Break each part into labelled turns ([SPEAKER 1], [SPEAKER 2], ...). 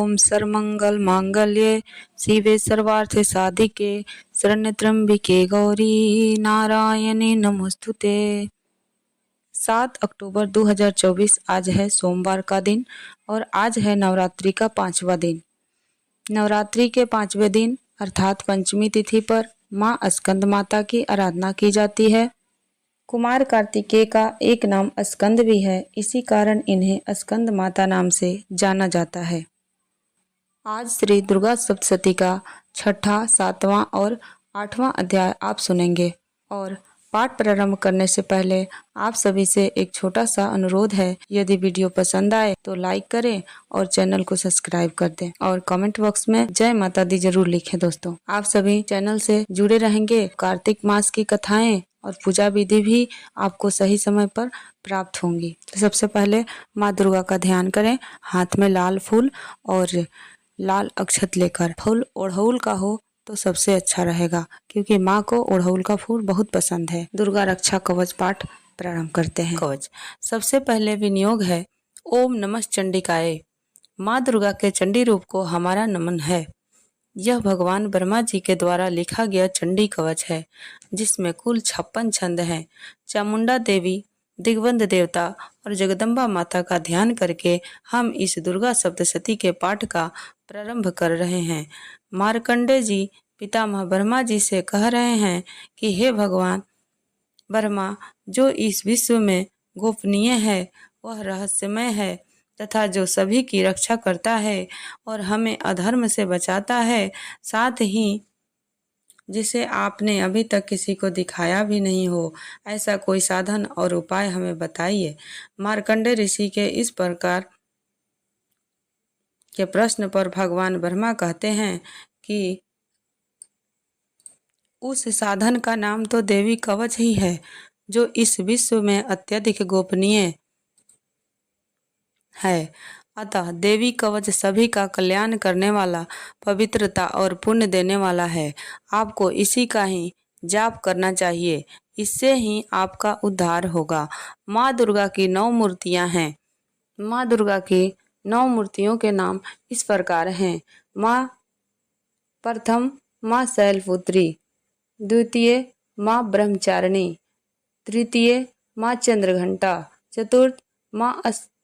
[SPEAKER 1] ओम सर्वमंगल मांगल्ये शिवे सर्वार्थ साधिके शरण्य त्र्यंबिके गौरी नारायणी नमोस्तुते। 7 अक्टूबर 2024 आज है सोमवार का दिन और आज है नवरात्रि का 5वां दिन। नवरात्रि के 5वें दिन अर्थात पंचमी तिथि पर माँ स्कंद माता की आराधना की जाती है। कुमार कार्तिकेय का एक नाम स्कंद भी है, इसी कारण इन्हें स्कंद माता नाम से जाना जाता है। आज श्री दुर्गा सप्तशती का 6ठा, 7वां और 8वां अध्याय आप सुनेंगे और पाठ प्रारंभ करने से पहले आप सभी से एक छोटा सा अनुरोध है, यदि वीडियो पसंद आए तो लाइक करें और चैनल को सब्सक्राइब कर दें और कमेंट बॉक्स में जय माता दी जरूर लिखें। दोस्तों, आप सभी चैनल से जुड़े रहेंगे। कार्तिक मास की कथाएं और पूजा विधि भी आपको सही समय पर प्राप्त होंगी। तो सबसे पहले माँ दुर्गा का ध्यान करें। हाथ में लाल फूल और लाल अक्षत लेकर, फूल ओढ़ौल का हो तो सबसे अच्छा रहेगा, क्योंकि माँ को ओढ़ौल का फूल बहुत पसंद है। दुर्गा रक्षा कवच पाठ प्रारंभ करते हैं। कवच सबसे पहले विनियोग है ओम नमः चंडिकाय। माँ दुर्गा के चंडी रूप को हमारा नमन है। यह भगवान ब्रह्मा जी के द्वारा लिखा गया चंडी कवच है, जिसमें कुल 56 छंद हैं। चामुंडा देवी, दिग्बंध देवता और जगदम्बा माता का ध्यान करके हम इस दुर्गा सप्तशती के पाठ का प्रारंभ कर रहे हैं। मार्कंडे जी पितामह ब्रह्मा जी से कह रहे हैं कि हे भगवान ब्रह्मा, जो इस विश्व में गोपनीय है वह रहस्यमय है तथा जो सभी की रक्षा करता है और हमें अधर्म से बचाता है, साथ ही जिसे आपने अभी तक किसी को दिखाया भी नहीं हो, ऐसा कोई साधन और उपाय हमें बताइए। मार्कंडे ऋषि के इस प्रकार के प्रश्न पर भगवान ब्रह्मा कहते हैं कि उस साधन का नाम तो देवी कवच ही है, जो इस विश्व में अत्यधिक गोपनीय है। अतः देवी कवच सभी का कल्याण करने वाला, पवित्रता और पुण्य देने वाला है। आपको इसी का ही जाप करना चाहिए, इससे ही आपका उद्धार होगा। माँ दुर्गा की 9 मूर्तियाँ हैं। माँ दुर्गा की 9 मूर्तियों के नाम इस प्रकार हैं। प्रथम माँ शैलपुत्री, द्वितीय माँ ब्रह्मचारिणी, तृतीय माँ चंद्रघंटा, चतुर्थ माँ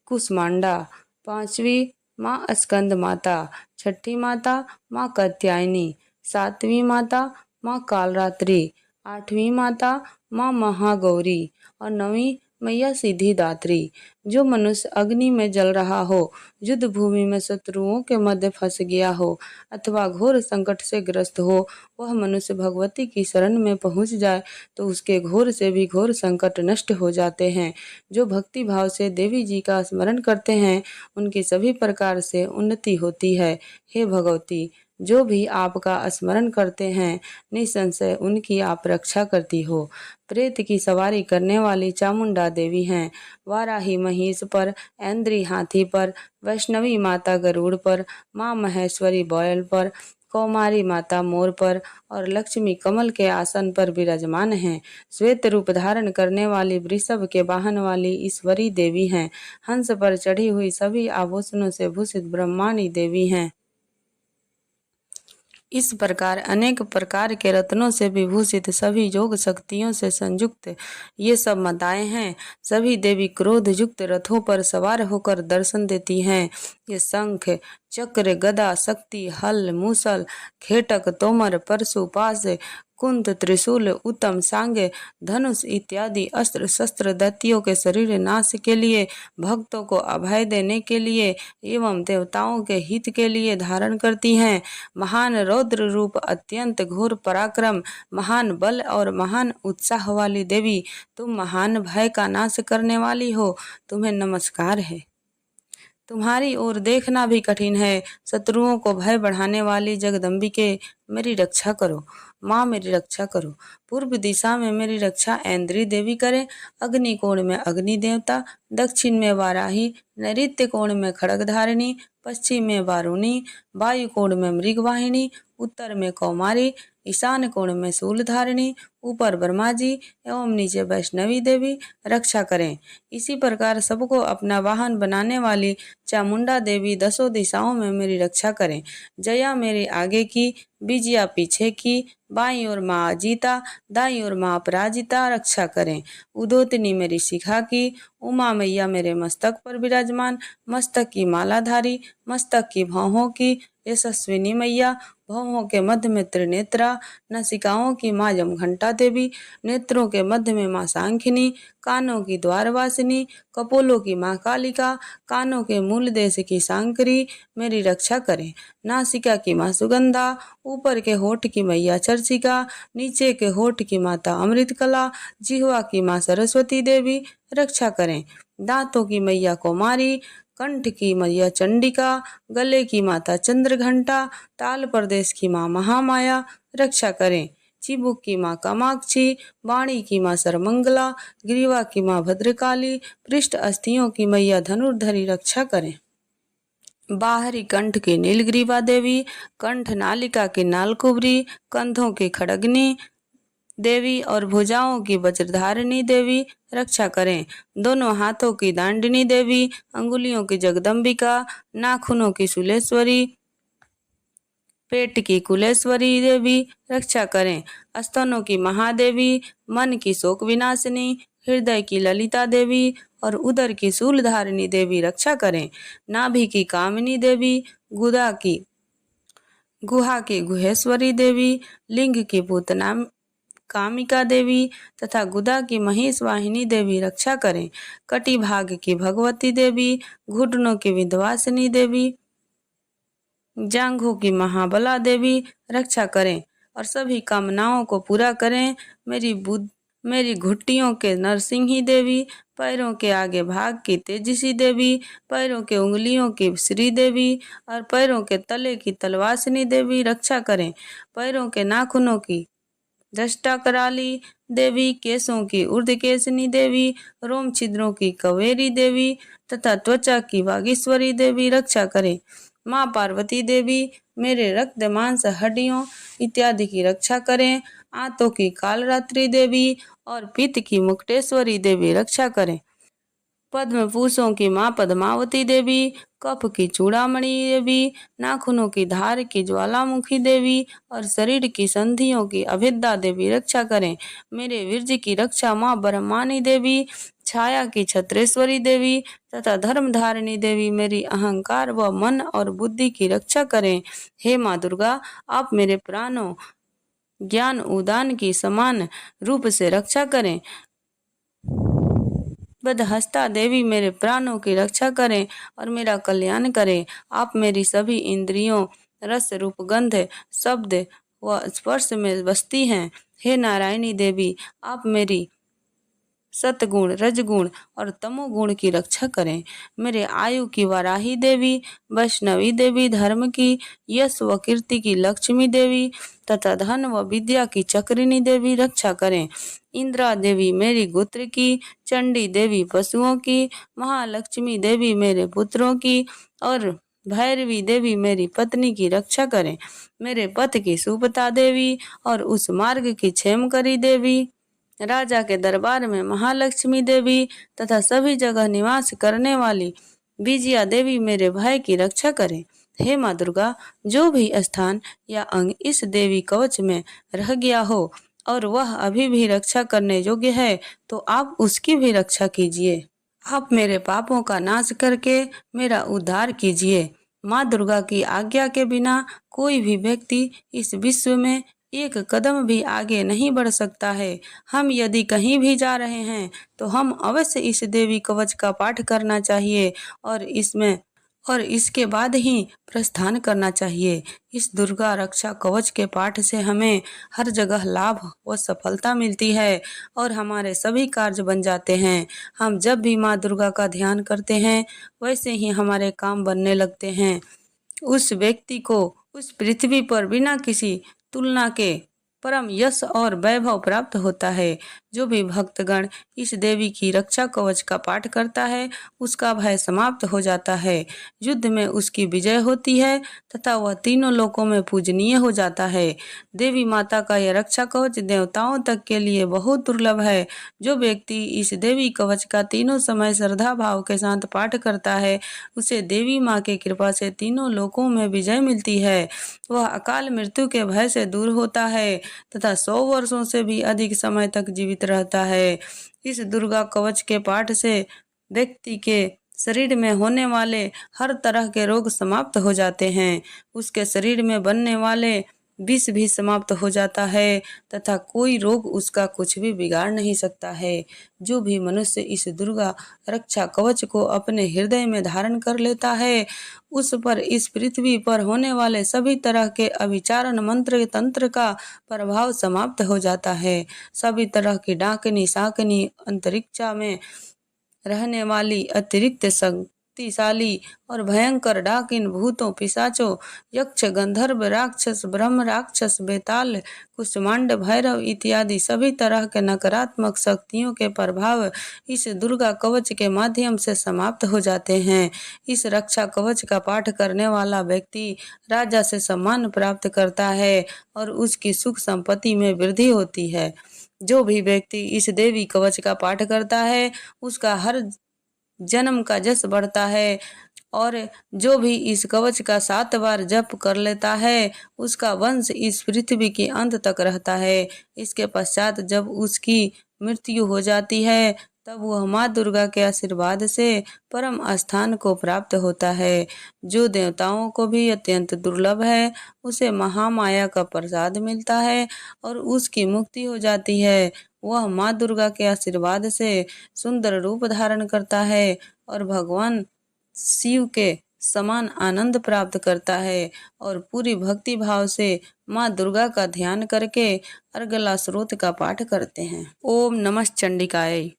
[SPEAKER 1] कुष्मांडा, 5वीं माँ स्कंद माता, 6ठी माता माँ कात्यायनी, 7वीं माता माँ कालरात्रि, 8वीं माता माँ महागौरी और 9वीं मैया सिद्धिदात्री। जो मनुष्य अग्नि में जल रहा हो, युद्ध भूमि में शत्रुओं के मध्य फंस गया हो अथवा घोर संकट से ग्रस्त हो, वह मनुष्य भगवती की शरण में पहुंच जाए तो उसके घोर से भी घोर संकट नष्ट हो जाते हैं। जो भक्ति भाव से देवी जी का स्मरण करते हैं, उनकी सभी प्रकार से उन्नति होती है। हे भगवती, जो भी आपका स्मरण करते हैं, निसंशय उनकी आप रक्षा करती हो। प्रेत की सवारी करने वाली चामुंडा देवी हैं। वाराही महिष पर, ऐन्द्री हाथी पर, वैष्णवी माता गरुड़ पर, माँ महेश्वरी बैल पर, कौमारी माता मोर पर और लक्ष्मी कमल के आसन पर विराजमान हैं। श्वेत रूप धारण करने वाली वृषभ के वाहन वाली ईश्वरी देवी हैं। हंस पर चढ़ी हुई सभी आभूषणों से भूषित ब्रह्माणी देवी हैं। इस प्रकार अनेक प्रकार के रत्नों से विभूषित, सभी योग शक्तियों से संयुक्त ये सब माताएं हैं। सभी देवी क्रोध युक्त रथों पर सवार होकर दर्शन देती हैं। ये शंख, चक्र, गदा, शक्ति, हल, मूसल, खेटक, तोमर, परशु, पाश, कुंत, त्रिशूल, उत्तम, सांग, धनुष इत्यादि अस्त्र शस्त्र दैत्यों के शरीर नाश के लिए, भक्तों को अभय देने के लिए एवं देवताओं के हित के लिए धारण करती हैं। महान रौद्र रूप, अत्यंत घोर पराक्रम, महान बल और महान उत्साह वाली देवी, तुम महान भय का नाश करने वाली हो, तुम्हें नमस्कार है। तुम्हारी ओर देखना भी कठिन है। शत्रुओं को भय बढ़ाने वाली जगदम्बिके, मेरी रक्षा करो। माँ मेरी रक्षा करो। पूर्व दिशा में मेरी रक्षा ऐन्द्री देवी करे, अग्नि कोण में अग्नि देवता, दक्षिण में वाराही, नैऋत्य कोण में खड्गधारिणी, पश्चिम में वारुणी, वायु कोण में मृगवाहिनी, उत्तर में कौमारी, ईशान कोण में शूलधारिणी, ऊपर ब्रह्मा जी एवं नीचे वैष्णवी देवी रक्षा करें। इसी प्रकार सबको अपना वाहन बनाने वाली चामुंडा देवी दसों दिशाओं में मेरी रक्षा करें। जया मेरी आगे की, विजया पीछे की, बाईं ओर माँ अजीता, दाईं ओर माँ अपराजिता रक्षा करें। उदोतनी मेरी शिखा की, उमा मैया मेरे मस्तक पर विराजमान, मस्तक की मालाधारी, मस्तक की भौहों की यशस्विनी मैया, भौहों के मध्य में त्रिनेत्रा, नासिकाओं की माँ यमघंटा देवी, नेत्रों के मध्य में माँ सांखिनी, कानों की द्वारवासिनी, कपोलों की माँ कालिका, कानों के मूल देश की सांकरी मेरी रक्षा करें। नासिका की माँ सुगंधा, ऊपर के होठ की मैया चर्चिका, नीचे के होठ की माता अमृतकला, जिह्वा की माँ सरस्वती देवी रक्षा करें। दांतों की मैया कुमारी, कंठ की मैया चंडिका, गले की माता चंद्रघंटा, ताल प्रदेश की माँ महामाया रक्षा करें। चिबुक की माँ कामाक्षी, वाणी की माँ सरमंगला, ग्रीवा की माँ भद्रकाली, पृष्ठ अस्थियों की मैया धनुर्धरी रक्षा करें। बाहरी कंठ की नीलग्रीवा देवी, कंठ नालिका की नालकुबरी, कंधों की खड़गनी देवी और भुजाओं की वज्रधारिणी देवी रक्षा करें। दोनों हाथों की दांडिनी देवी, अंगुलियों की जगदम्बिका, नाखूनों की सुलेश्वरी, पेट की कुलेश्वरी देवी रक्षा करें। स्तनों की महादेवी, मन की शोक विनाशिनी, हृदय की ललिता देवी और उदर की शूलधारिणी देवी रक्षा करें। नाभि की कामिनी देवी, गुहा की गुहेश्वरी देवी, लिंग की पूतना कामिका देवी तथा गुदा की महेश वाहिनी देवी रक्षा करें। कटी भाग की भगवती देवी, घुटनों की विंध्यवासिनी देवी, जांघों की महाबला देवी रक्षा करें और सभी कामनाओं को पूरा करें। मेरी घुट्टियों के नरसिंही देवी, पैरों के आगे भाग की तेजसी देवी, पैरों के उंगलियों की श्री देवी और पैरों के तले की तलवासिनी देवी रक्षा करें। पैरों के नाखूनों की दष्टा कराली देवी, केशों की ऊर्ध्वकेशिनी देवी, रोम छिद्रों की कवेरी देवी तथा त्वचा की वागीश्वरी देवी रक्षा करें। माँ पार्वती देवी मेरे रक्त मांस हड्डियों इत्यादि की रक्षा करें। आंतों की कालरात्रि देवी और पित्त की मुक्तेश्वरी देवी रक्षा करें। पद्म पूषों की माँ पद्मावती देवी, कफ की चूड़ामणि देवी, नाखूनों की धार की ज्वालामुखी देवी और शरीर की संधियों की अभिद्या देवी रक्षा करें। मेरे वीर्य की रक्षा माँ ब्रह्मानी देवी, छाया की छत्रेश्वरी देवी तथा धर्मधारिणी देवी मेरी अहंकार व मन और बुद्धि की रक्षा करें। हे माँ दुर्गा, आप मेरे प्राणों ज्ञान उदान की समान रूप से रक्षा करें। बदहस्ता देवी मेरे प्राणों की रक्षा करें और मेरा कल्याण करें। आप मेरी सभी इंद्रियों रस रूप गंध शब्द व स्पर्श में बसती हैं। हे नारायणी देवी, आप मेरी सतगुण रजगुण और तमोगुण की रक्षा करें। मेरे आयु की वाराही देवी, वैष्णवी देवी, धर्म की यश व कीर्ति की लक्ष्मी देवी तथा धन व विद्या की चक्रिणी देवी रक्षा करें। इंद्रा देवी मेरी गोत्र की, चंडी देवी पशुओं की, महालक्ष्मी देवी मेरे पुत्रों की और भैरवी देवी मेरी पत्नी की रक्षा करें। मेरे पथ की सुपता देवी और उस मार्ग की क्षेमकरी देवी, राजा के दरबार में महालक्ष्मी देवी तथा सभी जगह निवास करने वाली विजया देवी मेरे भय की रक्षा करें। हे माँ दुर्गा, जो भी स्थान या अंग इस देवी कवच में रह गया हो और वह अभी भी रक्षा करने योग्य है, तो आप उसकी भी रक्षा कीजिए। आप मेरे पापों का नाश करके मेरा उद्धार कीजिए। माँ दुर्गा की आज्ञा के बिना कोई भी व्यक्ति इस विश्व में एक कदम भी आगे नहीं बढ़ सकता है। हम यदि कहीं भी जा रहे हैं तो हम अवश्य इस देवी कवच का पाठ करना चाहिए और इसके बाद ही प्रस्थान करना चाहिए। इस दुर्गा रक्षा कवच के पाठ से हमें हर जगह लाभ व सफलता मिलती है और हमारे सभी कार्य बन जाते हैं। हम जब भी माँ दुर्गा का ध्यान करते हैं वैसे ही हमारे काम बनने लगते हैं। उस व्यक्ति को उस पृथ्वी पर बिना किसी तुलना के परम यश और वैभव प्राप्त होता है। जो भी भक्तगण इस देवी की रक्षा कवच का पाठ करता है उसका भय समाप्त हो जाता है, युद्ध में उसकी विजय होती है तथा वह तीनों लोकों में पूजनीय हो जाता है। देवी माता का यह रक्षा कवच देवताओं तक के लिए बहुत दुर्लभ है। जो व्यक्ति इस देवी कवच का तीनों समय श्रद्धा भाव के साथ पाठ करता है उसे देवी माँ की कृपा से तीनों लोकों में विजय मिलती है। वह अकाल मृत्यु के भय से दूर होता है तथा 100 वर्षों से भी अधिक समय तक जीवित रहता है। इस दुर्गा कवच के पाठ से व्यक्ति के शरीर में होने वाले हर तरह के रोग समाप्त हो जाते हैं। उसके शरीर में बनने वाले विष भी समाप्त हो जाता है तथा कोई रोग उसका कुछ भी बिगाड़ नहीं सकता है। जो भी मनुष्य इस दुर्गा रक्षा कवच को अपने हृदय में धारण कर लेता है उस पर इस पृथ्वी पर होने वाले सभी तरह के अभिचारण मंत्र तंत्र का प्रभाव समाप्त हो जाता है। सभी तरह की डाकनी साकनी अंतरिक्षा में रहने वाली अतिरिक्त शक्तिशाली और भयंकर डाकिन भूतों पिशाचों यक्ष गंधर्व राक्षस ब्रह्म राक्षस बेताल कुष्मांड भैरव इत्यादि सभी तरह के नकारात्मक शक्तियों के प्रभाव इस दुर्गा कवच के माध्यम से समाप्त हो जाते हैं। इस रक्षा कवच का पाठ करने वाला व्यक्ति राजा से सम्मान प्राप्त करता है और उसकी सुख संपत्ति में वृद्धि होती है। जो भी व्यक्ति इस देवी कवच का पाठ करता है उसका हर जन्म का यश बढ़ता है और जो भी इस कवच का 7 बार जप कर लेता है उसका वंश इस पृथ्वी के अंत तक रहता है। इसके पश्चात जब उसकी मृत्यु हो जाती है तब वह माँ दुर्गा के आशीर्वाद से परम स्थान को प्राप्त होता है। जो देवताओं को भी अत्यंत दुर्लभ है उसे महामाया का प्रसाद मिलता है और उसकी मुक्ति हो जाती है। वह माँ दुर्गा के आशीर्वाद से सुंदर रूप धारण करता है और भगवान शिव के समान आनंद प्राप्त करता है और पूरी भक्ति भाव से माँ दुर्गा का ध्यान करके अर्गला स्रोत का पाठ करते हैं। ओम नमः चंडिकाय।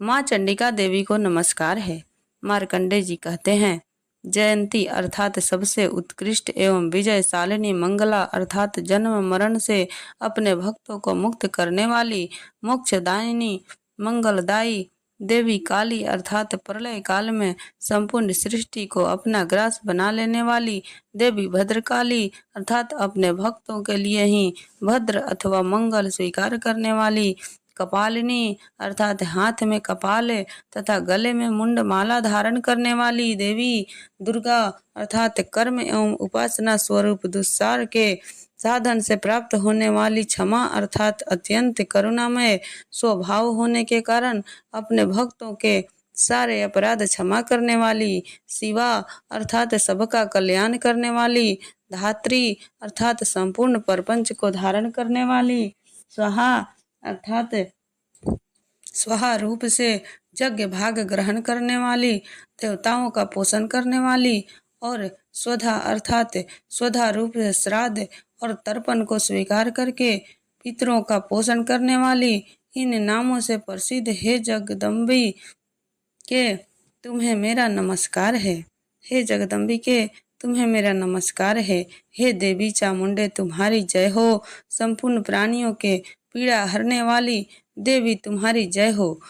[SPEAKER 1] माँ चंडिका देवी को नमस्कार है। मार्कंडेय जी कहते हैं, जयंती अर्थात सबसे उत्कृष्ट एवं विजयशालिनी, मंगला अर्थात जन्म मरण से अपने भक्तों को मुक्त करने वाली, मोक्षदायिनी मंगलदायी देवी काली अर्थात प्रलय काल में संपूर्ण सृष्टि को अपना ग्रास बना लेने वाली देवी भद्रकाली अर्थात अपने भक्तों के लिए ही भद्र अथवा मंगल स्वीकार करने वाली, कपालिनी अर्थात हाथ में कपाल तथा गले में मुंड माला धारण करने वाली देवी दुर्गा अर्थात कर्म एवं उपासना स्वरूप दुस्सार के साधन से प्राप्त होने वाली, क्षमा अर्थात अत्यंत करुणामय स्वभाव होने के कारण अपने भक्तों के सारे अपराध क्षमा करने वाली, शिवा अर्थात सबका कल्याण करने वाली, धात्री अर्थात संपूर्ण प्रपंच को धारण करने वाली, स्वाहा अर्थात स्वाहा रूप से यज्ञ भाग ग्रहण करने वाली, देवताओं का पोषण करने वाली और स्वधा अर्थात स्वधा रूप से श्राद्ध और तर्पण को स्वीकार करके पितरों का पोषण करने वाली, इन नामों से प्रसिद्ध हे जगदम्बी के तुम्हें मेरा नमस्कार है। हे जगदम्बिके तुम्हें मेरा नमस्कार है। हे देवी चामुंडे तुम्हारी जय हो। संपूर्ण प्राणियों के पीड़ा हरने वाली देवी तुम्हारी जय हो।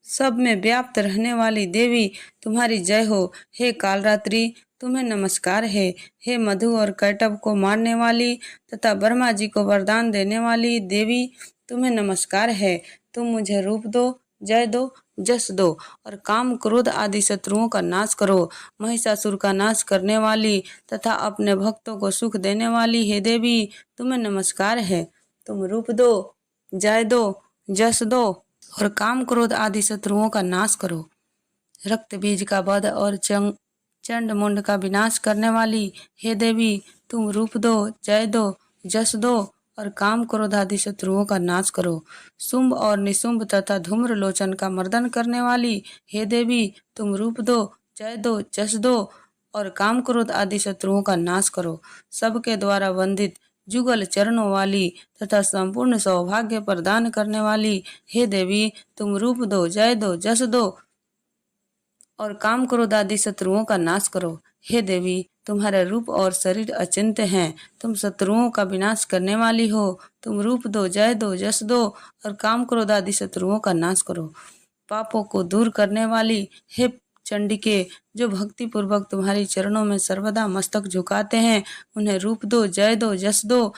[SPEAKER 1] सब में व्याप्त रहने वाली देवी तुम्हारी जय हो। हे कालरात्रि तुम्हें नमस्कार है। हे मधु और कैटव को मारने वाली तथा ब्रह्मा जी को वरदान देने वाली देवी तुम्हें नमस्कार है। तुम मुझे रूप दो, जय दो, जस दो और काम क्रोध आदि शत्रुओं का नाश करो। महिषासुर का नाश करने वाली तथा अपने भक्तों को सुख देने वाली हे देवी तुम्हें नमस्कार है। तुम रूप दो, जय दो, जस दो और काम क्रोध आदि शत्रुओं का नाश करो। रक्त बीज का वध और चंड मुंड का विनाश करने वाली हे देवी तुम रूप दो, जय दो, जस दो और काम क्रोध आदि शत्रुओं का नाश करो। शुंभ और निशुंभ तथा धूम्र लोचन का मर्दन करने वाली हे देवी तुम रूप दो, जय दो, जस दो और काम क्रोध आदि शत्रुओं का नाश करो। सबके द्वारा वंदित जुगल चरणों वाली तथा संपूर्ण सौभाग्य प्रदान करने वाली हे देवी तुम रूप दो, जय दो, जस दो और काम क्रोध आदि शत्रुओं का नाश करो। हे देवी, तुम्हारा रूप और शरीर अचिंत्य हैं। तुम शत्रुओं का विनाश करने वाली हो। तुम रूप दो, जय दो, यश दो और काम क्रोध आदि शत्रुओं का नाश करो। पापों को दूर करने वाली हे चंडिके, जो भक्ति पूर्वक तुम्हारी चरणों में सर्वदा मस्तक झुकाते हैं, उन्हें रूप दो, जय दो, यश दो,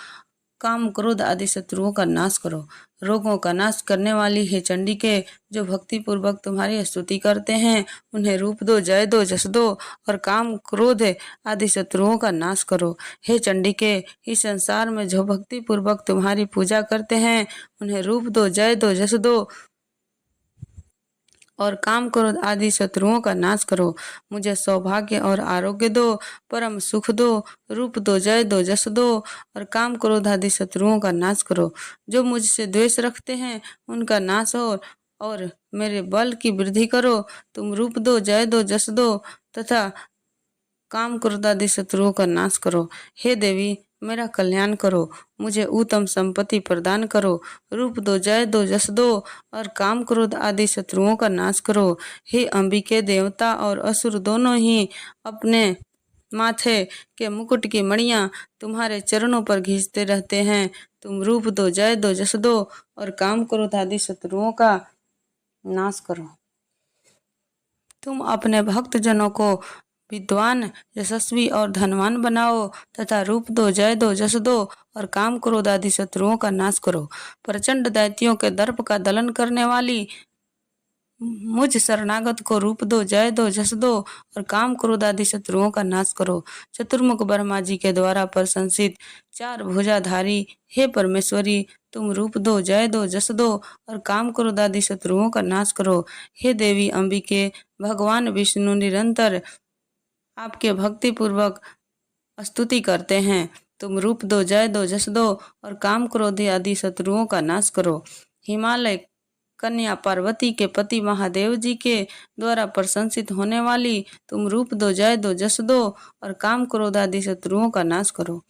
[SPEAKER 1] काम क्रोध आदि शत्रुओं का नाश करो। रोगों का नाश करने वाली हे चंडिके, जो भक्ति पूर्वक तुम्हारी स्तुति करते हैं, उन्हें रूप दो, जय दो, यश दो और काम क्रोध आदि शत्रुओं का नाश करो। हे चंडिके, इस संसार में जो भक्ति पूर्वक तुम्हारी पूजा करते हैं, उन्हें रूप दो, जय दो, यश दो और काम क्रोध आदि शत्रुओं का नाश करो। मुझे सौभाग्य और आरोग्य दो, परम सुख दो, रूप दो, जय दो, यश दो और काम क्रोध आदि शत्रुओं का नाश करो। जो मुझसे द्वेष रखते हैं, उनका नाश हो और मेरे बल की वृद्धि करो। तुम रूप दो, जय दो, यश दो तथा काम क्रोध आदि शत्रुओं का नाश करो। हे देवी, मेरा कल्याण करो, मुझे उत्तम संपत्ति प्रदान करो। रूप दो, जय दो, यश दो और काम क्रोध आदि शत्रुओं का नाश करो। हे अंबिके, देवता और असुर दोनों ही अपने माथे के मुकुट की मणियां तुम्हारे चरणों पर घिसते रहते हैं। तुम रूप दो, जय दो, यश दो और काम क्रोध आदि शत्रुओं का नाश करो। तुम अपने भक्त जनों को विद्वान, यशस्वी और धनवान बनाओ तथा रूप दो, जय दो, यश दो और काम क्रोध आदि शत्रुओं का नाश करो। प्रचंड दैत्यों के दर्प का दलन करने वाली मुझ शरणागत को रूप दो, जय दो, यश दो और काम क्रोध आदि शत्रुओं का नाश करो। चतुर्मुख ब्रह्मा जी के द्वारा प्रशंसित चार भुजाधारी हे परमेश्वरी, तुम रूप दो, जय दो, यश दो और काम क्रोध आदि शत्रुओं का नाश करो। हे देवी अंबिके, भगवान विष्णु निरंतर आपके भक्ति पूर्वक स्तुति करते हैं। तुम रूप दो, जय दो, यश दो और काम क्रोध आदि शत्रुओं का नाश करो। हिमालय कन्या पार्वती के पति महादेव जी के द्वारा प्रशंसित होने वाली तुम रूप दो, जय दो, यश दो और काम क्रोध आदि शत्रुओं का नाश करो।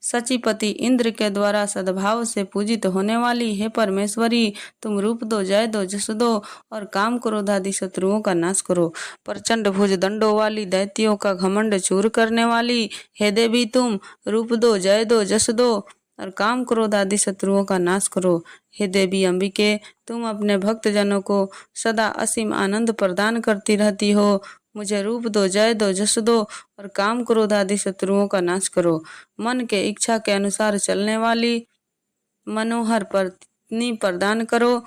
[SPEAKER 1] सचिपति इंद्र के द्वारा सद्भाव से पूजित होने वाली हे परमेश्वरी, तुम रूप दो, जय दो, यश दो और काम क्रोध आदि शत्रुओं का नाश करो। प्रचंड भुज दंडों वाली दैत्यों का घमंड चूर करने वाली हे देवी, तुम रूप दो, जय दो, यश दो और काम क्रोध आदि शत्रुओं का नाश करो। हे देवी अंबिके, तुम अपने भक्त जनों को सदा असीम आनंद प्रदान करती रहती हो। मुझे रूप दो, जय दो, यश दो और काम क्रोध आदि शत्रुओं का नाश करो। मन के इच्छा के अनुसार चलने वाली मनोहर पत्नी प्रदान करो,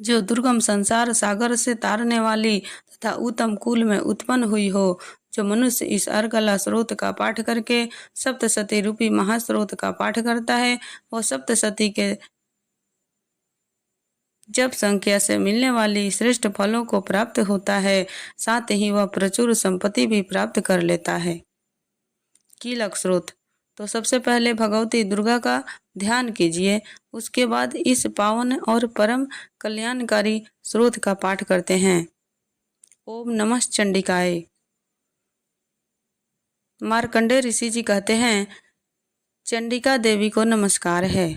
[SPEAKER 1] जो दुर्गम संसार सागर से तारने वाली तथा उत्तम कुल में उत्पन्न हुई हो। जो मनुष्य इस अर्गला स्रोत का पाठ करके सप्तशती रूपी महास्रोत का पाठ करता है, वह सप्तशती के जब संख्या से मिलने वाली श्रेष्ठ फलों को प्राप्त होता है, साथ ही वह प्रचुर संपत्ति भी प्राप्त कर लेता है। कीलक स्रोत। तो सबसे पहले भगवती दुर्गा का ध्यान कीजिए, उसके बाद इस पावन और परम कल्याणकारी स्रोत का पाठ करते हैं। ओम नमः चंडिकाय। मार्कंडेय ऋषि जी कहते हैं, चंडिका देवी को नमस्कार है।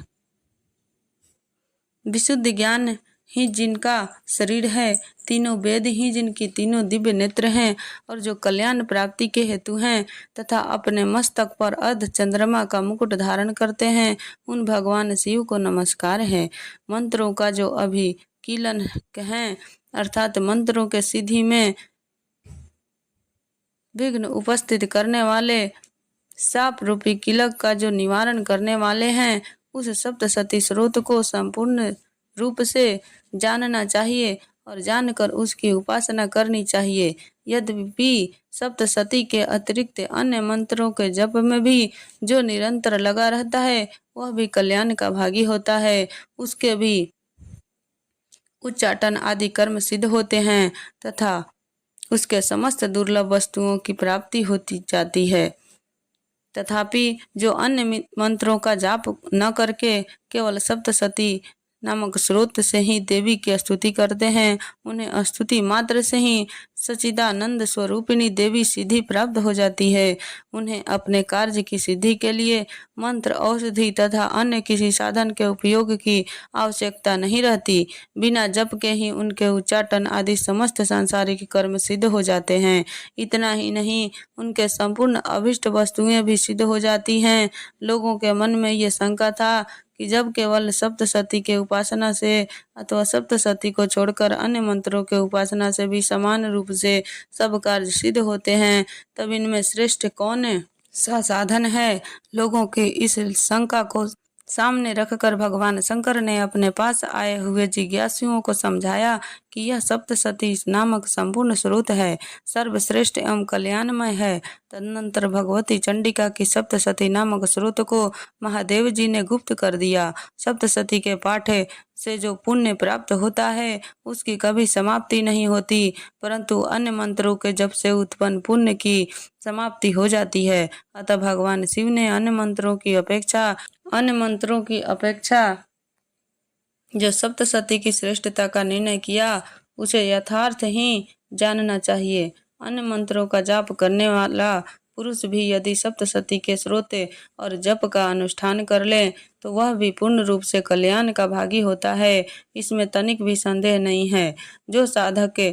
[SPEAKER 1] विशुद्ध ज्ञान ही जिनका शरीर है, तीनों वेद ही जिनकी तीनों दिव्य नेत्र हैं और जो कल्याण प्राप्ति के हेतु हैं तथा अपने मस्तक पर अर्ध चंद्रमा का मुकुट धारण करते हैं, उन भगवान शिव को नमस्कार है। मंत्रों का जो अभी कीलन हैं, अर्थात मंत्रों के सिद्धि में विघ्न उपस्थित करने वाले साप रूपी कीलक का जो निवारण करने वाले हैं, उस सप्तशती स्रोत को संपूर्ण रूप से जानना चाहिए और जानकर उसकी उपासना करनी चाहिए। यद्यपि सप्तशती के अतिरिक्त अन्य मंत्रों के जप में भी जो निरंतर लगा रहता है, वह भी कल्याण का भागी होता है। उसके भी उच्चाटन आदि कर्म सिद्ध होते हैं तथा उसके समस्त दुर्लभ वस्तुओं की प्राप्ति होती जाती है। तथापि जो अन्य मंत्रों का जाप न करके केवल सप्तशती नामक स्रोत से ही देवी की स्तुति करते हैं, उन्हें स्तुति मात्र से ही सच्चिदानंद स्वरूपिणी देवी सिद्धि प्राप्त हो जाती है। उन्हें अपने कार्य की सिद्धि के लिए मंत्र, औषधि तथा अन्य किसी साधन के उपयोग की आवश्यकता नहीं रहती। बिना जप के ही उनके उच्चाटन आदि समस्त सांसारिक कर्म सिद्ध हो जाते हैं। इतना ही नहीं, उनके संपूर्ण अभिष्ट वस्तुएं भी सिद्ध हो जाती हैं। लोगों के मन में ये शंका था कि जब केवल सप्तशती के उपासना से अथवा सप्तशती को छोड़कर अन्य मंत्रों के उपासना से भी समान रूप से सब कार्य सिद्ध होते हैं, तब इनमें श्रेष्ठ कौन सा साधन है। लोगों की इस शंका को सामने रखकर भगवान शंकर ने अपने पास आए हुए जिज्ञासुओं को समझाया कि यह सप्तशती नामक संपूर्ण स्रोत है, सर्वश्रेष्ठ एवं कल्याणमय है। तदनंतर भगवती चंडिका की सप्तशती नामक स्रोत को महादेव जी ने गुप्त कर दिया। सप्तशती के पाठ से जो पुण्य प्राप्त होता है उसकी कभी समाप्ति नहीं होती, परंतु अन्य मंत्रों के जप से उत्पन्न पुण्य की समाप्ति हो जाती है। अतः भगवान शिव ने अन्य मंत्रों की अपेक्षा जो सप्तशती की श्रेष्ठता का निर्णय किया, उसे यथार्थ ही जानना चाहिए। अन्य मंत्रों का जाप करने वाला पुरुष भी यदि सप्तशती के स्रोत और जप का अनुष्ठान कर ले तो वह भी पूर्ण रूप से कल्याण का भागी होता है, इसमें तनिक भी संदेह नहीं है। जो साधक के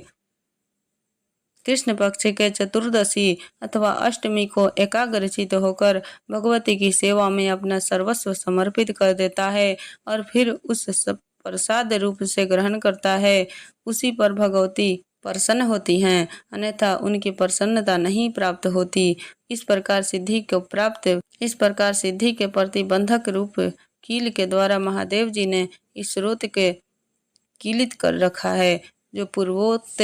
[SPEAKER 1] कृष्ण पक्ष के चतुर्दशी अथवा अष्टमी को एकाग्रचित होकर भगवती की सेवा में अपना सर्वस्व समर्पित कर देता है और फिर उस प्रसाद रूप से ग्रहण करता है, उसी पर भगवती प्रसन्न होती हैं, अन्यथा उनकी प्रसन्नता नहीं प्राप्त होती। इस प्रकार सिद्धि के प्रतिबंधक रूप कील के द्वारा महादेव जी ने इस स्रोत के कीलित कर रखा है। जो पूर्वोक्त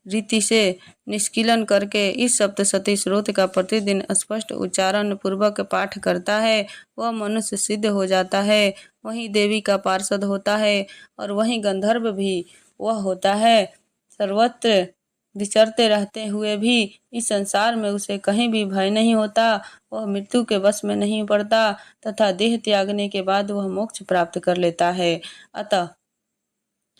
[SPEAKER 1] रीति से निष्कीलन करके इस सप्तशती स्रोत का प्रतिदिन स्पष्ट उच्चारण पूर्वक पाठ करता है, वह मनुष्य सिद्ध हो जाता है, वही देवी का पार्षद होता है और वही गंधर्व भी वह होता है। सर्वत्र विचरते रहते हुए भी इस संसार में उसे कहीं भी भय नहीं होता, वह मृत्यु के वश में नहीं पड़ता तथा देह त्यागने के बाद वह मोक्ष प्राप्त कर लेता है। अतः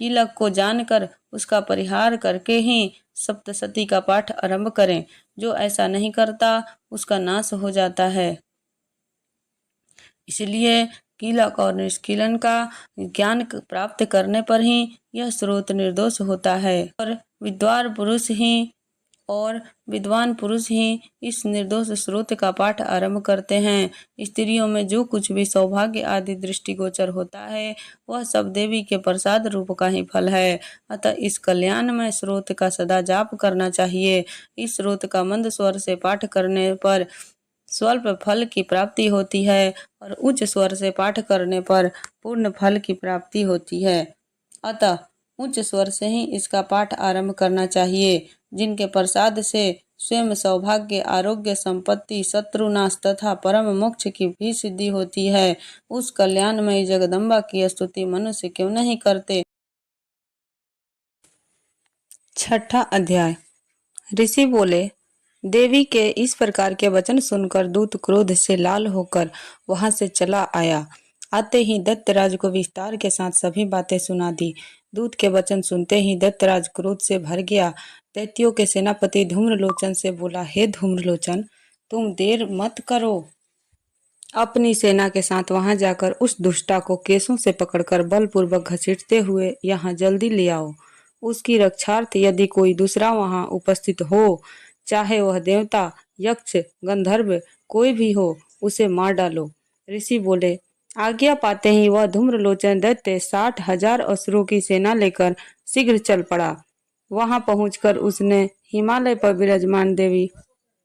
[SPEAKER 1] कीलक को जानकर उसका परिहार करके ही सप्तशती का पाठ आरंभ करें। जो ऐसा नहीं करता उसका नाश हो जाता है। इसलिए कीलक और निष्कीलन का ज्ञान प्राप्त करने पर ही यह स्रोत निर्दोष होता है और विद्वान पुरुष ही इस निर्दोष स्रोत का पाठ आरंभ करते हैं। स्त्रियों में जो कुछ भी सौभाग्य आदि दृष्टिगोचर होता है वह सब देवी के प्रसाद रूप का ही फल है। अतः इस कल्याणमय स्रोत का सदा जाप करना चाहिए। इस स्रोत का मंद स्वर से पाठ करने पर स्वल्प फल की प्राप्ति होती है और उच्च स्वर से पाठ करने पर पूर्ण फल की प्राप्ति होती है। अतः उच्च स्वर से ही इसका पाठ आरंभ करना चाहिए। जिनके प्रसाद से स्वयं सौभाग्य, आरोग्य, संपत्ति, शत्रुनाश तथा परम मोक्ष की भी सिद्धि होती है, उस कल्याणमयी जगदम्बा की स्तुति मनुष्य क्यों नहीं करते। छठा अध्याय। ऋषि बोले, देवी के इस प्रकार के वचन सुनकर दूत क्रोध से लाल होकर वहां से चला आया। आते ही दत्तराज को विस्तार के साथ सभी बातें सुना दी। दूत के वचन सुनते ही दत्तराज क्रोध से भर गया। दैत्यों के सेनापति धूम्रलोचन से बोला, हे धूम्रलोचन, तुम देर मत करो, अपनी सेना के साथ वहां जाकर उस दुष्टा को केसों से पकड़कर बलपूर्वक घसीटते हुए यहाँ जल्दी ले आओ। उसकी रक्षार्थ यदि कोई दूसरा वहां उपस्थित हो, चाहे वह देवता, यक्ष, गंधर्व कोई भी हो, उसे मार डालो। ऋषि बोले, आज्ञा पाते ही वह धूम्रलोचन दैत्य 60,000 असुरों की सेना लेकर शीघ्र चल पड़ा। वहां पहुंचकर उसने हिमालय पर विराजमान देवी,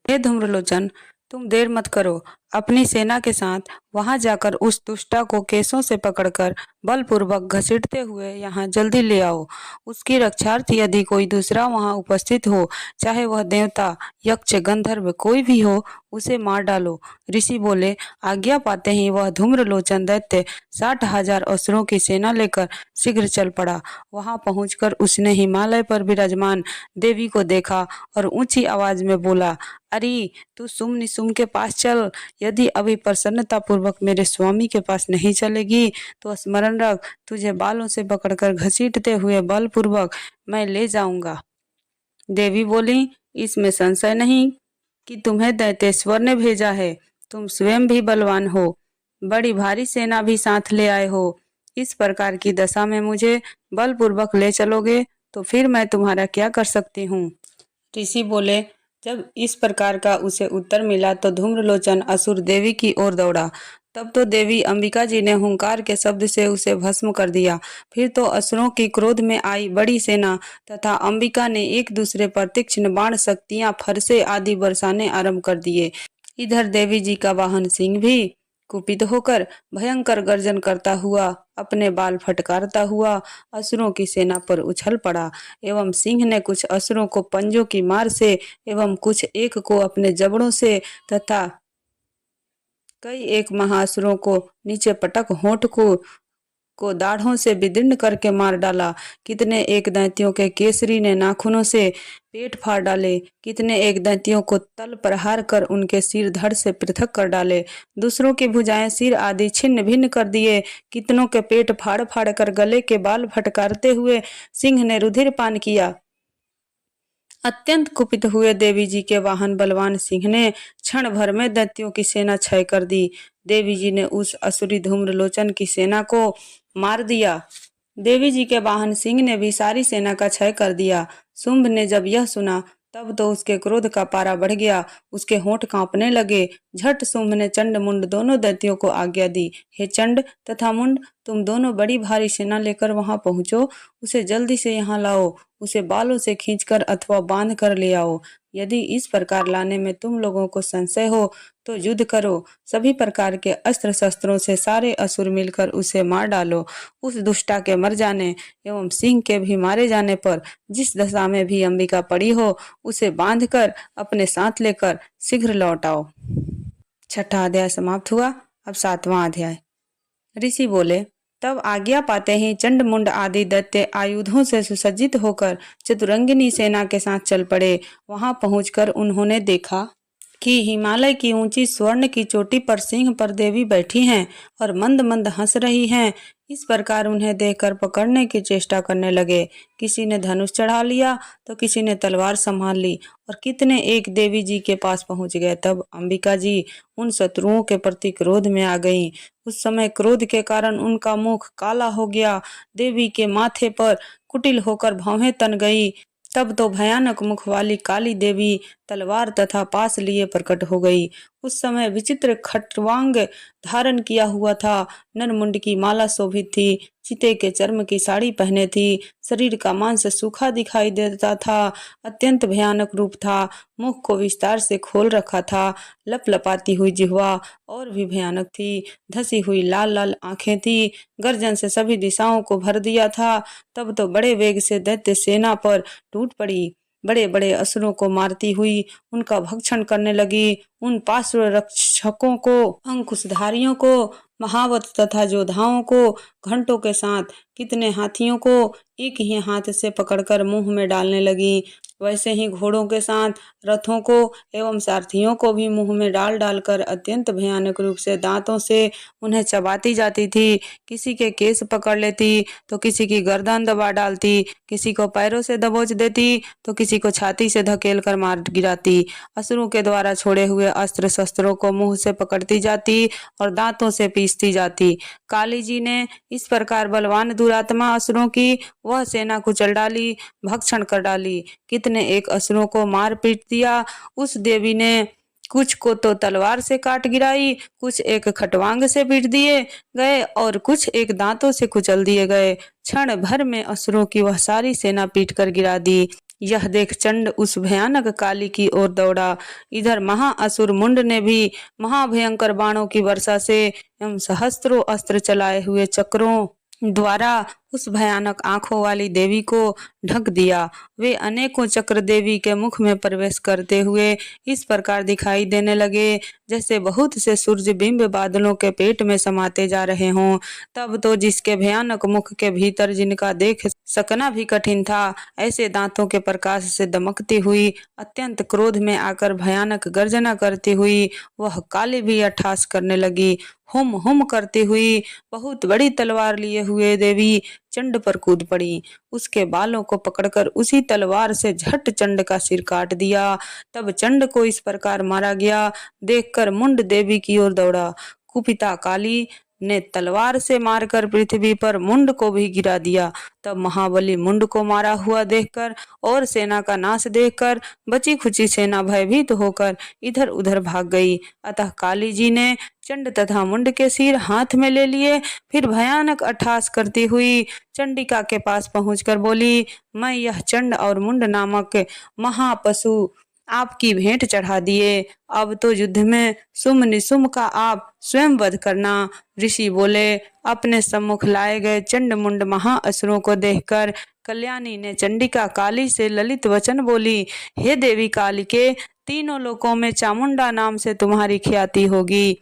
[SPEAKER 1] हे धूम्रलोचन, तुम देर मत करो, अपनी सेना के साथ वहां जाकर उस दुष्टा को केसों से पकड़कर बलपूर्वक घसीटते हुए यहाँ जल्दी ले आओ। उसकी रक्षार्थ यदि कोई दूसरा वहां उपस्थित हो, चाहे वह देवता, यक्ष, गंधर्व कोई भी हो, उसे मार डालो। ऋषि बोले, आज्ञा पाते ही वह धूम्रलोचन दैत्य 60,000 असुरों की सेना लेकर शीघ्र चल पड़ा। वहां पहुंचकर उसने हिमालय पर विराजमान देवी को देखा और ऊंची आवाज में बोला, अरे तू सुम निसुम के पास चल, यदि अभी प्रसन्नता पूर्वक मेरे स्वामी के पास नहीं चलेगी तो स्मरण रख, तुझे बालों से पकड़कर घसीटते हुए बलपूर्वक मैं ले जाऊंगा। देवी बोली, इसमें संशय नहीं कि तुम्हें दैतेश्वर ने भेजा है। तुम स्वयं भी बलवान हो, बड़ी भारी सेना भी साथ ले आए हो। इस प्रकार की दशा में मुझे बलपूर्वक ले चलोगे तो फिर मैं तुम्हारा क्या कर सकती हूँ। ऋषि बोले, जब इस प्रकार का उसे उत्तर मिला तो धूम्रलोचन असुर देवी की ओर दौड़ा। तब तो देवी अंबिका जी ने हुंकार के शब्द से उसे भस्म कर दिया। फिर तो असुरों की क्रोध में आई बड़ी सेना तथा अंबिका ने एक दूसरे पर तीक्ष्ण बाण, शक्तियां, फरसे आदि बरसाने आरंभ कर दिए। इधर देवी जी का वाहन सिंह भी कुपित होकर भयंकर गर्जन करता हुआ, अपने बाल फटकारता हुआ असुरों की सेना पर उछल पड़ा एवं सिंह ने कुछ असुरों को पंजों की मार से एवं कुछ एक को अपने जबड़ों से तथा कई एक महासुरों को नीचे पटक होंठ को दाढ़ों से विदीर्ण करके मार डाला। कितने एक दैत्यों के केसरी ने नाखूनों से पेट फाड़ डाले, कितने एक दैत्यों को तल प्रहार कर उनके सिर धड़ से पृथक कर डाले, दूसरों की भुजाएं, सिर आदि छिन्न भिन्न कर दिए, कितनों के पेट फाड़ फाड़ कर गले के बाल फटकारते हुए सिंह ने रुधिर पान किया। अत्यंत कुपित हुए देवी जी के वाहन बलवान सिंह ने क्षण भर में दैत्यों की सेना क्षय कर दी। देवी जी ने उस असुरी धूम्रलोचन की सेना को मार दिया। देवी जी के वाहन सिंह ने भी सारी सेना का क्षय कर दिया। शुंभ ने जब यह सुना तब तो उसके क्रोध का पारा बढ़ गया, उसके होंठ कांपने लगे। झट शुंभ ने चंड मुंड दोनों दैत्यों को आज्ञा दी, हे चंड तथा मुंड, तुम दोनों बड़ी भारी सेना लेकर वहां पहुंचो, उसे जल्दी से यहाँ लाओ, उसे बालों से खींचकर अथवा बांध कर ले आओ। यदि इस प्रकार लाने में तुम लोगों को संशय हो तो युद्ध करो, सभी प्रकार के अस्त्र शस्त्रों से सारे असुर मिलकर उसे मार डालो। उस दुष्टा के मर जाने एवं सिंह के भी मारे जाने पर जिस दशा में भी अंबिका पड़ी हो उसे बांधकर अपने साथ लेकर शीघ्र लौट आओ। छठा अध्याय समाप्त हुआ। अब सातवां अध्याय। ऋषि बोले, तब आज्ञा पाते ही चंड मुंड आदि दैत्य आयुधों से सुसज्जित होकर चतुरंगिनी सेना के साथ चल पड़े। वहां पहुंचकर उन्होंने देखा कि हिमालय की ऊंची स्वर्ण की चोटी पर सिंह पर देवी बैठी हैं और मंद मंद हंस रही हैं। इस प्रकार उन्हें देखकर पकड़ने की चेष्टा करने लगे। किसी ने धनुष चढ़ा लिया तो किसी ने तलवार संभाल ली और कितने एक देवी जी के पास पहुंच गए। तब अंबिका जी उन शत्रुओं के प्रति क्रोध में आ गईं। उस समय क्रोध के कारण उनका मुख काला हो गया, देवी के माथे पर कुटिल होकर भौहें तन गई। तब तो भयानक मुख वाली काली देवी तलवार तथा पास लिए प्रकट हो गई। उस समय विचित्र खट्वांग धारण किया हुआ था, नरमुंड की माला शोभित थी, चीते के चर्म की साड़ी पहने थी, शरीर का मांस सूखा दिखाई देता था, अत्यंत भयानक रूप था, मुख को विस्तार से खोल रखा था, लपलपाती हुई जिह्वा और भी भयानक थी, धसी हुई लाल लाल आंखें थी, गर्जन से सभी दिशाओं को भर दिया था। तब तो बड़े वेग से दैत्य सेना पर टूट पड़ी, बड़े बड़े असुरों को मारती हुई उनका भक्षण करने लगी। उन पार्श्व रक्षकों को, अंकुशधारियों को, महावत तथा योद्धाओं को घंटों के साथ, कितने हाथियों को एक ही हाथ से पकड़कर मुंह में डालने लगी। वैसे ही घोड़ों के साथ रथों को एवं सारथियों को भी मुंह में डाल डालकर अत्यंत भयानक रूप से दांतों से उन्हें चबाती जाती थी। किसी के केस पकड़ लेती तो किसी की गर्दन दबा डालती, किसी को पैरों से दबोच देती तो किसी को छाती से धकेल कर मार गिराती। असुरों के द्वारा छोड़े हुए अस्त्र शस्त्रों को मुंह से पकड़ती जाती और दांतों से पीसती जाती। काली जी ने इस प्रकार बलवान दुरात्मा असुरों की वह सेना कुचल डाली, भक्षण कर डाली। कितने एक असुरों को मार पीट दिया। उस देवी ने कुछ को तो तलवार से काट गिराई, कुछ एक खटवांग से पीट दिए गए और कुछ एक दांतों से कुचल दिए गए। क्षण भर में असुरों की वह सारी सेना पीट कर गिरा दी। यह देख चंड उस भयानक काली की ओर दौड़ा। इधर महाअसुर मुंड ने भी महाभयंकर बाणों की वर्षा से एवं सहस्त्रों अस्त्र चलाए हुए चक्रों द्वारा उस भयानक आंखों वाली देवी को ढक दिया। वे अनेकों चक्र देवी के मुख में प्रवेश करते हुए इस प्रकार दिखाई देने लगे जैसे बहुत से सूर्य बिंब बादलों के पेट में समाते जा रहे हों। तब तो जिसके भयानक मुख के भीतर जिनका देख सकना भी कठिन था। ऐसे दांतों के प्रकाश से दमकती हुई, अत्यंत क्रोध में आकर भयानक गर्जना करती हुई वह काली भी अट्टहास करने लगी। हुम हुम करती हुई बहुत बड़ी तलवार लिए हुए देवी चंड पर कूद पड़ी। उसके बालों को पकड़कर उसी तलवार से झट चंड का सिर काट दिया। तब चंड को इस प्रकार मारा गया देखकर मुंड देवी की ओर दौड़ा। कुपिता काली ने तलवार से मारकर पृथ्वी पर मुंड को भी गिरा दिया। तब महाबली मुंड को मारा हुआ देखकर और सेना का नाश देखकर बची खुची सेना भयभीत होकर इधर उधर भाग गई। अतः काली जी ने चंड तथा मुंड के सिर हाथ में ले लिए। फिर भयानक अट्टहास करती हुई चंडिका के पास पहुंचकर बोली, मैं यह चंड और मुंड नामक महापशु आपकी भेंट चढ़ा दिए। अब तो युद्ध में सुम निसुम का आप स्वयं वध करना। ऋषि बोले। अपने सम्मुख लाए गए चंड मुंड महाअसुरों को देखकर कल्याणी ने चंडिका काली से ललित वचन बोली, हे देवी कालिके, तीनों लोकों में चामुंडा नाम से तुम्हारी ख्याति होगी।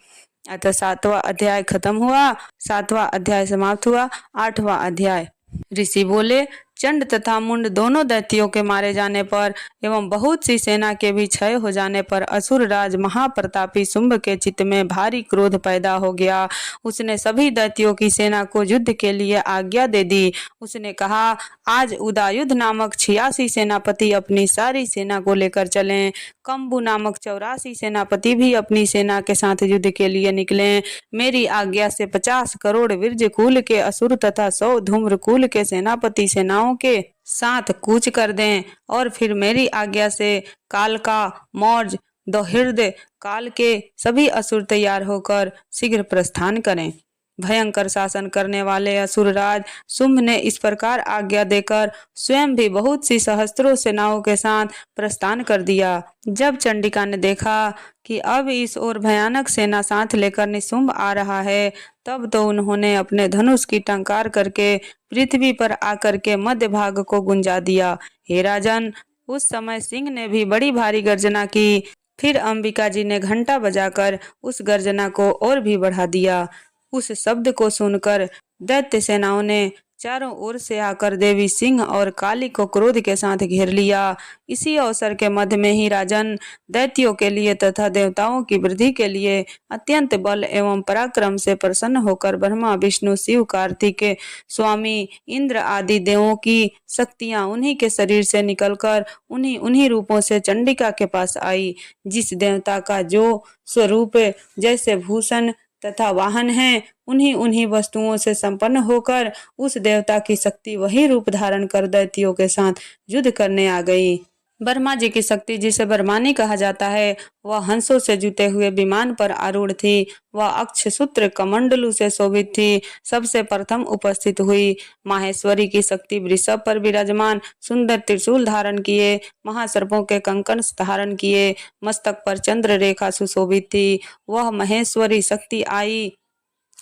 [SPEAKER 1] अतः 7वां अध्याय खत्म हुआ। 7वां अध्याय समाप्त हुआ। 8वां अध्याय। ऋषि बोले, चंड तथा मुंड दोनों दैत्यों के मारे जाने पर एवं बहुत सी सेना के भी क्षय हो जाने पर असुर राज महाप्रतापी शुंभ के चित्त में भारी क्रोध पैदा हो गया। उसने सभी दैत्यों की सेना को युद्ध के लिए आज्ञा दे दी। उसने कहा, आज उदायुध नामक 86 सेनापति अपनी सारी सेना को लेकर चलें। कंबु नामक 84 सेनापति भी अपनी सेना के साथ युद्ध के लिए निकलें। मेरी आज्ञा से 50 करोड़ वीर्य कुल के असुर तथा 100 धूम्र कुल के सेनापति सेनाओं के साथ कूच कर दें और फिर मेरी आज्ञा से कालका, मौर्ज, दोहिर्द काल के सभी असुर तैयार होकर शीघ्र प्रस्थान करें। भयंकर शासन करने वाले असुरराज शुंभ ने इस प्रकार आज्ञा देकर स्वयं भी बहुत सी सहस्त्रों सेनाओं के साथ प्रस्थान कर दिया। जब चंडिका ने देखा कि अब इस ओर भयानक सेना साथ लेकर निशुंभ आ रहा है, तब तो उन्होंने अपने धनुष की टंकार करके पृथ्वी पर आकर के मध्य भाग को गुंजा दिया। हे राजन, उस समय सिंह ने भी बड़ी भारी गर्जना की। फिर अंबिका जी ने घंटा बजाकर उस गर्जना को और भी बढ़ा दिया। उस शब्द को सुनकर दैत्य सेनाओं ने चारों ओर से आकर देवी सिंह और काली को क्रोध के साथ घेर लिया। इसी अवसर के मध्य में ही राजन, दैत्यों के लिए तथा देवताओं की वृद्धि के लिए अत्यंत बल एवं पराक्रम से प्रसन्न होकर ब्रह्मा, विष्णु, शिव, कार्तिक, स्वामी इंद्र आदि देवों की शक्तियां उन्हीं के शरीर से निकलकर उन्हीं रूपों से चंडिका के पास आई। जिस देवता का जो स्वरूप जैसे भूषण तथा वाहन है, उन्हीं वस्तुओं से संपन्न होकर उस देवता की शक्ति वही रूप धारण कर दैत्यों के साथ युद्ध करने आ गई। ब्रह्मा जी की शक्ति, जिसे ब्रह्मानी कहा जाता है, वह हंसों से जुते हुए विमान पर आरूढ़ थी। वह अक्षसूत्र कमंडलू से शोभित थी। सबसे प्रथम उपस्थित हुई। माहेश्वरी की शक्ति वृषभ पर विराजमान, सुंदर त्रिशूल धारण किए, महासर्पों के कंकण धारण किए, मस्तक पर चंद्र रेखा सुशोभित थी। वह महेश्वरी शक्ति आई।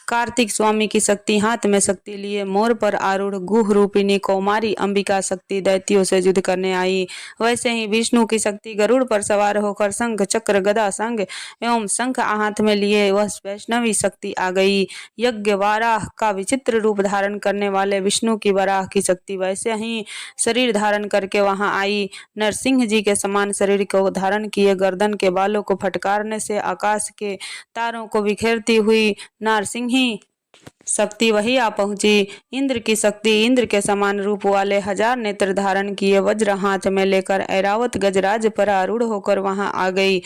[SPEAKER 1] कार्तिक स्वामी की शक्ति हाथ में शक्ति लिए मोर पर आरूढ़ गुह रूपिणी कौमारी अंबिका शक्ति दैत्यों से युद्ध करने आई। वैसे ही विष्णु की शक्ति गरुड़ पर सवार होकर शंख, चक्र, गदा, संग एवं शंख हाथ में लिए वह वैष्णवी शक्ति आ गई। यज्ञ वाराह का विचित्र रूप धारण करने वाले विष्णु की वराह की शक्ति वैसे ही शरीर धारण करके वहां आई। नरसिंह जी के समान शरीर को धारण किए, गर्दन के बालों को फटकारने से आकाश के तारों को बिखेरती हुई नारसिंह शक्ति वही आ पहुंची। इंद्र की शक्ति इंद्र के समान रूप वाले 1000 नेत्र धारण किए वज्र हाथ में लेकर ऐरावत गजराज पर आरूढ़ होकर वहां आ गई।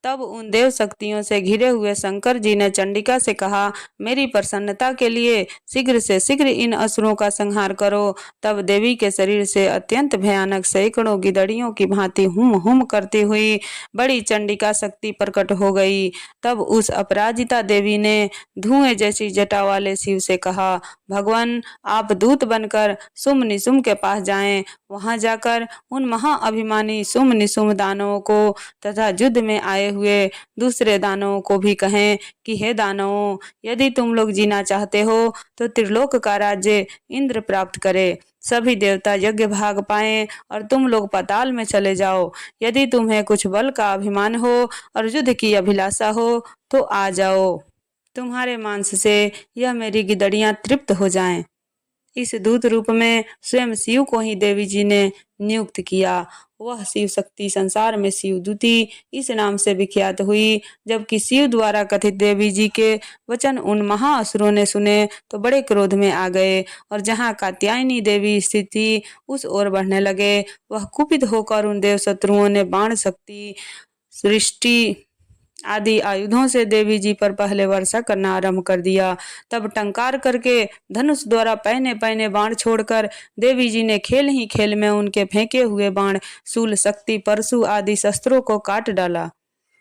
[SPEAKER 1] तब उन देव शक्तियों से घिरे हुए शंकर जी ने चंडिका से कहा, मेरी प्रसन्नता के लिए शीघ्र से शीघ्र इन असुरों का संहार करो। तब देवी के शरीर से अत्यंत भयानक सैकड़ों गिदड़ियों की भांति हुम हुम करती हुई बड़ी चंडिका शक्ति प्रकट हो गई। तब उस अपराजिता देवी ने धुएं जैसी जटा वाले शिव से कहा, भगवान, आप दूत बनकर शुंभ निशुंभ के पास जाएं। वहां जाकर उन महाअभिमानी शुंभ निशुंभ दानवों को तथा युद्ध में आए हुए दूसरे दानवों को भी कहें कि हे दानवों, यदि तुम लोग जीना चाहते हो तो त्रिलोक का राज्य इंद्र प्राप्त करे। सभी देवता यज्ञ भाग पाएं और तुम लोग पाताल में चले जाओ। यदि तुम्हें कुछ बल का अभिमान हो और युद्ध की अभिलाषा हो तो आ जाओ। तुम्हारे मांस से यह मेरी गिदड़ियां तृप्त हो जाएं। इस दूत रूप में स्वयं शिव को ही देवी जी ने नियुक्त किया। वह शिव शक्ति संसार में शिवदूती इस नाम से विख्यात हुई। जबकि शिव द्वारा कथित देवी जी के वचन उन महाअसुरों ने सुने तो बड़े क्रोध में आ गए और जहाँ कात्यायनी देवी स्थित थी उस ओर बढ़ने लगे। वह कुपित होकर उन देव शत्रुओं ने बाण शक्ति, सृष्टि आदि आयुधों से देवी जी पर पहले वर्षा करना आरंभ कर दिया। तब टंकार करके धनुष द्वारा पहने पहने बाण छोड़कर देवी जी ने खेल ही खेल में उनके फेंके हुए बाण, शूल, शक्ति, परशु आदि शस्त्रों को काट डाला।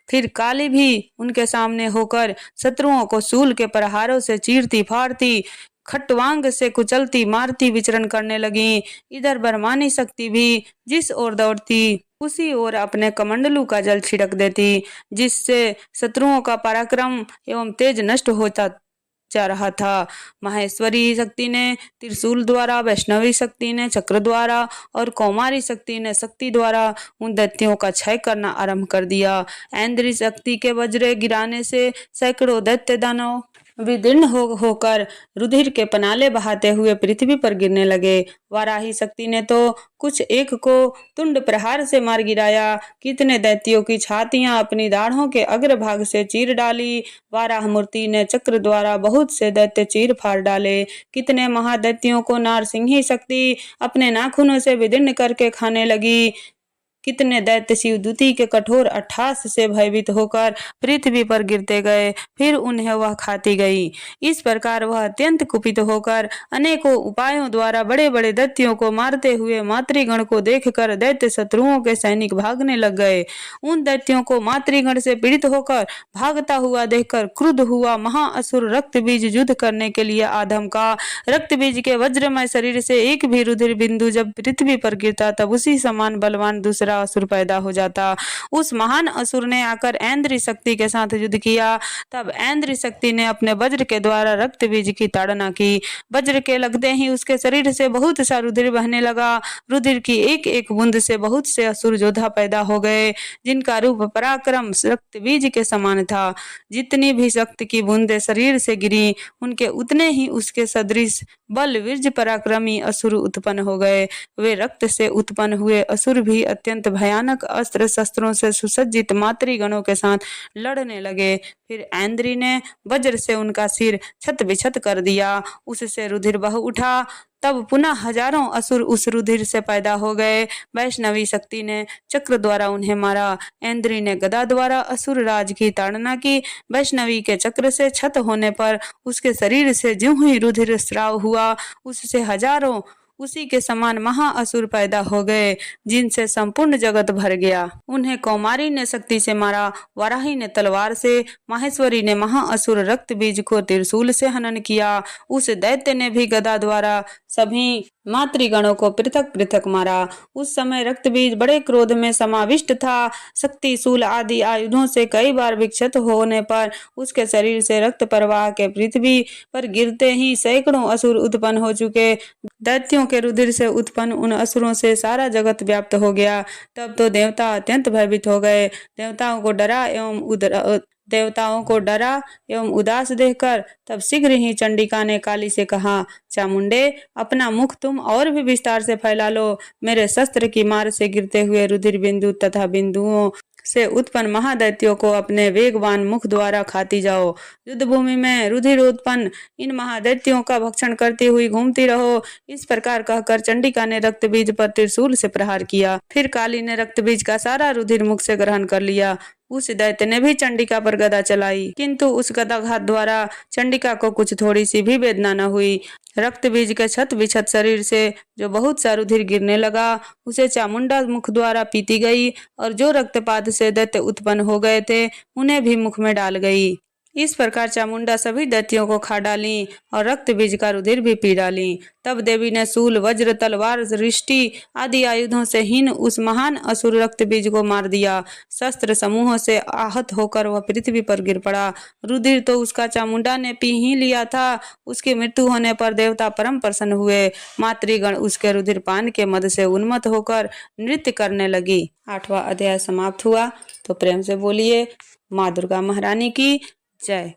[SPEAKER 1] फिर काली भी उनके सामने होकर शत्रुओं को शूल के प्रहारों से चीरती फाड़ती, खट्वांग से कुचलती मारती विचरण करने लगी। इधर बरमानी शक्ति भी जिस ओर दौड़ती उसी ओर अपने कमंडलू का जल छिड़क देती, जिससे शत्रुओं का पराक्रम एवं तेज नष्ट होता जा रहा था। माहेश्वरी शक्ति ने त्रिशूल द्वारा, वैष्णवी शक्ति ने चक्र द्वारा और कौमारी शक्ति ने शक्ति द्वारा उन दैत्यों का क्षय करना आरंभ कर दिया। ऐन्द्री शक्ति के वज्र गिराने से सैकड़ों दैत्य दानव विदीर्ण होकर रुधिर के पनाले बहाते हुए पृथ्वी पर गिरने लगे। वाराही शक्ति ने तो कुछ एक को तुंड प्रहार से मार गिराया। कितने दैत्यों की छातियां अपनी दाढ़ों के अग्रभाग से चीर डाली। वाराह मूर्ति ने चक्र द्वारा बहुत से दैत्य चीर फाड़ डाले। कितने महादैत्यों को नारसिंही शक्ति अपने नाखूनों से विदीर्ण करके खाने लगी। कितने दैत्य शिवदूती के कठोर अट्ठास से भयभीत होकर पृथ्वी पर गिरते गए, फिर उन्हें वह खाती गई। इस प्रकार वह अत्यंत कुपित होकर अनेकों उपायों द्वारा बड़े बड़े दैत्यों को मारते हुए मातृगण को देखकर दैत्य शत्रुओं के सैनिक भागने लग गए। उन दैत्यों को मातृगण से पीड़ित होकर भागता हुआ देखकर क्रुद्ध हुआ महाअसुर रक्तबीज युद्ध करने के लिए आधम का। रक्तबीज के वज्रमय शरीर से एक भी रुधिर बिंदु जब पृथ्वी पर गिरता तब उसी समान बलवान दूसरा असुर पैदा हो जाता। उस महान असुर ने आकर ऐन्द्री शक्ति के साथ युद्ध किया। तब ऐन्द्री शक्ति ने अपने वज्र के द्वारा रक्त बीज की ताड़ना की। वज्र के लगते ही उसके शरीर से बहुत सा रुधिर बहने लगा। रुधिर की एक एक बूंद से बहुत से असुर योद्धा पैदा हो गए, जिनका रूप पराक्रम रक्त बीज के समान था। जितनी भी शक्ति की बूंदें शरीर से गिरी, उनके उतने ही उसके सदृश बल वीर्य पराक्रमी असुर उत्पन्न हो गए। वे रक्त से उत्पन्न हुए असुर भी अत्यंत भयानक अस्त्र शस्त्रों से सुसज्जित मातृगणों के साथ लड़ने लगे। फिर ऐन्द्री ने वज्र से उनका सिर छत बिछत कर दिया, उससे रुधिर बह उठा। तब पुनः हजारों असुर उस रुधिर से पैदा हो गए। वैष्णवी शक्ति ने चक्र द्वारा उन्हें मारा। ऐन्द्री ने गदा द्वारा असुर राज की ताड़ना की। वैष्णवी के चक्र से क्षत होने पर उसके शरीर से ज्यों ही रुधिर स्राव हुआ, उससे हजारों उसी के समान महाअसुर पैदा हो गए, जिनसे संपूर्ण जगत भर गया। उन्हें कौमारी ने शक्ति से मारा, वाराही ने तलवार से, माहेश्वरी ने महाअसुर रक्त बीज को त्रिशूल से हनन किया। उस दैत्य ने भी गदा द्वारा सभी मातृगणों को पृथक पृथक मारा। उस समय रक्त बीज बड़े क्रोध में समाविष्ट था। शक्ति, शूल आदि आयुधों से कई बार विक्षत होने पर उसके शरीर से रक्त प्रवाह के पृथ्वी पर गिरते ही सैकड़ों असुर उत्पन्न हो चुके। दैत्यों के रुधिर से उत्पन्न उन असुरों से सारा जगत व्याप्त हो गया। तब तो देवता अत्यंत भयभीत हो गए। देवताओं को डरा एवं उदास देखकर तब शीघ्र ही चंडिका ने काली से कहा, चामुंडे, अपना मुख तुम और भी विस्तार से फैला लो। मेरे शस्त्र की मार से गिरते हुए रुधिर बिंदु तथा बिंदुओं से उत्पन्न महादैत्यों को अपने वेगवान मुख द्वारा खाती जाओ। युद्ध भूमि में रुधिर उत्पन्न इन महादैत्यों का भक्षण करती हुई घूमती रहो। इस प्रकार कहकर चंडिका ने रक्त बीज पर त्रिशूल से प्रहार किया। फिर काली ने रक्त बीज का सारा रुधिर मुख से ग्रहण कर लिया। उस दैत्य ने भी चंडिका पर गदा चलाई, किंतु उस गदाघात द्वारा चंडिका को कुछ थोड़ी सी भी वेदना न हुई। रक्त बीज के छत बिछत शरीर से जो बहुत सा रुधिर गिरने लगा, उसे चामुंडा मुख द्वारा पीती गई और जो रक्तपात से दैत्य उत्पन्न हो गए थे उन्हें भी मुख में डाल गई। इस प्रकार चामुंडा सभी दैत्यों को खा डाली और रक्त बीज का रुधिर भी पी डाली। तब देवी ने शूल, वज्र, तलवार, सृष्टि आदि आयुधों से हीन उस महान असुर रक्त बीज को मार दिया। शस्त्र समूहों से आहत होकर वह पृथ्वी पर गिर पड़ा। रुधिर तो उसका चामुंडा ने पी ही लिया था। उसकी मृत्यु होने पर देवता परम प्रसन्न हुए। मातृगण उसके रुधिर पान के मद से उन्मत्त होकर नृत्य करने लगी। 8वां अध्याय समाप्त हुआ। तो प्रेम से बोलिए माँ दुर्गा महारानी की जय।